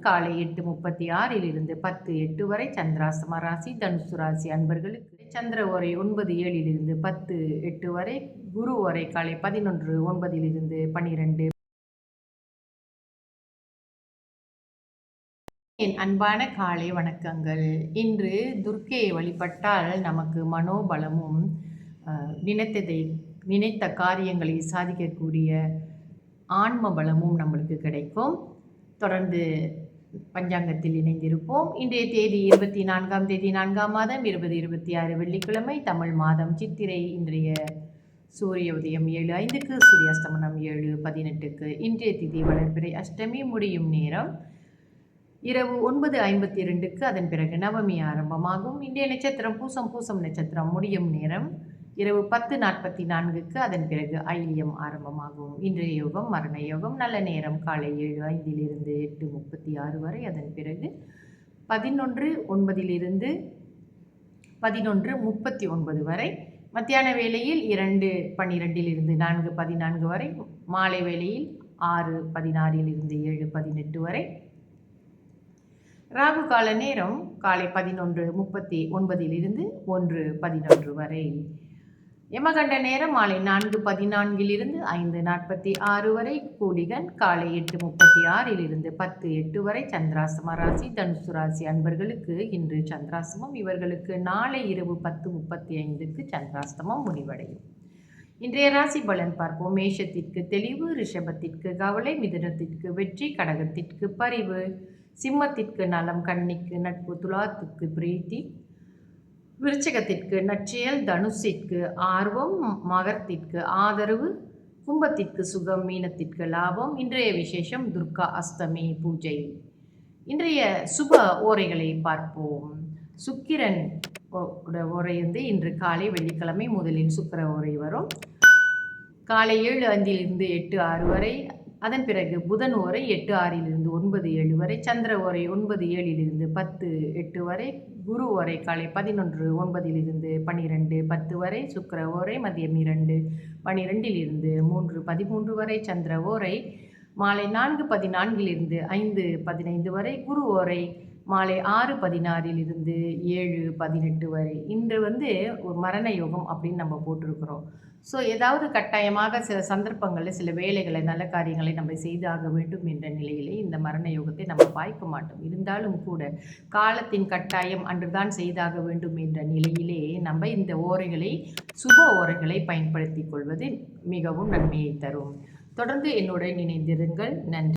காலை 8:36 இலிருந்து 10:08 வரை சந்திராஷ்டம ராசி தனுசு ராசி அன்பர்களுக்கு சந்திர ஓரை 9:07 இலிருந்து 10:08 வரை, குரு ஓரை காலை 11:09 இலிருந்து 12. என் அன்பான காலை வணக்கங்கள். இன்று துர்க்கையை வழிபட்டால் நமக்கு மனோபலமும் நினைத்த காரியங்களை சாதிக்கக்கூடிய ஆன்ம பலமும் நம்மளுக்கு கிடைக்கும். தொடர்ந்து பஞ்சாங்கத்தில் இணைந்திருப்போம். இன்றைய தேதி 24ஆம் தேதி 4ஆம் மாதம் 2026 வெள்ளிக்கிழமை, தமிழ் மாதம் சித்திரை. இன்றைய சூரிய உதயம் 7:05க்கு, சூரிய அஸ்தமனம் 7:18க்கு. இன்றைய திதி வளர்பிறை அஷ்டமி. முடியும் நேரம் இரவு 9:52க்கு. அதன் பிறகு நவமி ஆரம்பமாகும். இன்றைய நட்சத்திரம் பூசம் நட்சத்திரம். முடியும் நேரம் இரவு 10:44க்கு. அதன் பிறகு ஐலியம் ஆரம்பமாகும். இன்றைய யோகம் மரண யோகம். நல்ல நேரம் காலை 7:05 இலிருந்து 8:36 வரை. அதன் பிறகு 11:09 11:39 வரை. மத்தியான வேளையில் 2:12 இலிருந்து 4:14 வரை. மாலை வேளையில் 6:16 இலிருந்து 7:18 வரை. ராகு கால நேரம் காலை 11:39 இலிருந்து 1:11 வரை. யமகண்ட நேரம் மாலை 4:14 இலிருந்து 5:46 வரை. கூலிகன் காலை 8:36 இலிருந்து 10:08 வரை. சந்திராஷ்டம ராசி தனுசு ராசி அன்பர்களுக்கு இன்று சந்திராஷ்டமம். இவர்களுக்கு நாளை இரவு 10:35க்கு சந்திராஷ்டமம் முடிவடையும். இன்றைய ராசி பலன் பார்ப்போம். மேஷத்திற்கு தெளிவு, ரிஷபத்திற்கு கவலை, மிதுனத்திற்கு வெற்றி, கடகத்திற்கு பரிவு, சிம்மத்திற்கு நலம், கன்னிக்கு நட்பு, துலாத்துக்கு பிரீத்தி, விருச்சிகத்திற்கு நற்செயல், தனுசிற்கு ஆர்வம், மகரத்திற்கு ஆதரவு, கும்பத்திற்கு சுகம், மீனத்திற்கு லாபம். இன்றைய விசேஷம் துர்கா அஷ்டமி பூஜை. இன்றைய சுப ஓரைகளை பார்ப்போம். சுக்கிரன் ஓரை இன்று காலை வெள்ளிக்கிழமை முதலில் சுக்கிர ஓரை வரும். காலை 7:05 இலிருந்து 8:06 வரை. அதன் பிறகு புதன் ஓரை 8:06 இலிருந்து 9:07 வரை. சந்திர ஓரை 9:07 இலிருந்து 10:08 வரை. குரு ஓரை காலை 11:09 இலிருந்து 12:10 வரை. சுக்கிர ஓரை மதியம் 2:12 இலிருந்து 3:13 வரை. சந்திர ஓரை மாலை 4:14 இலிருந்து 5:15 வரை. குரு ஓரை மாலை 6:16 இலிருந்து 7:18 வரை. இன்று ஒரு மரண யோகம் அப்படின்னு நம்ம போட்டிருக்கிறோம். ஸோ ஏதாவது கட்டாயமாக சில சந்தர்ப்பங்களில் சில வேலைகளை நல்ல காரியங்களை நம்ம செய்தாக வேண்டும் என்ற நிலையிலே இந்த மரண யோகத்தை நம்ம பாய்க்க மாட்டோம். இருந்தாலும் கூட காலத்தின் கட்டாயம் அன்றுதான் செய்தாக வேண்டும் என்ற நிலையிலே நம்ம இந்த ஓரைகளை சுப ஓரைகளை பயன்படுத்தி கொள்வது மிகவும் நன்மையை தரும். தொடர்ந்து என்னுடன் இணைந்திருங்கள். நன்றி.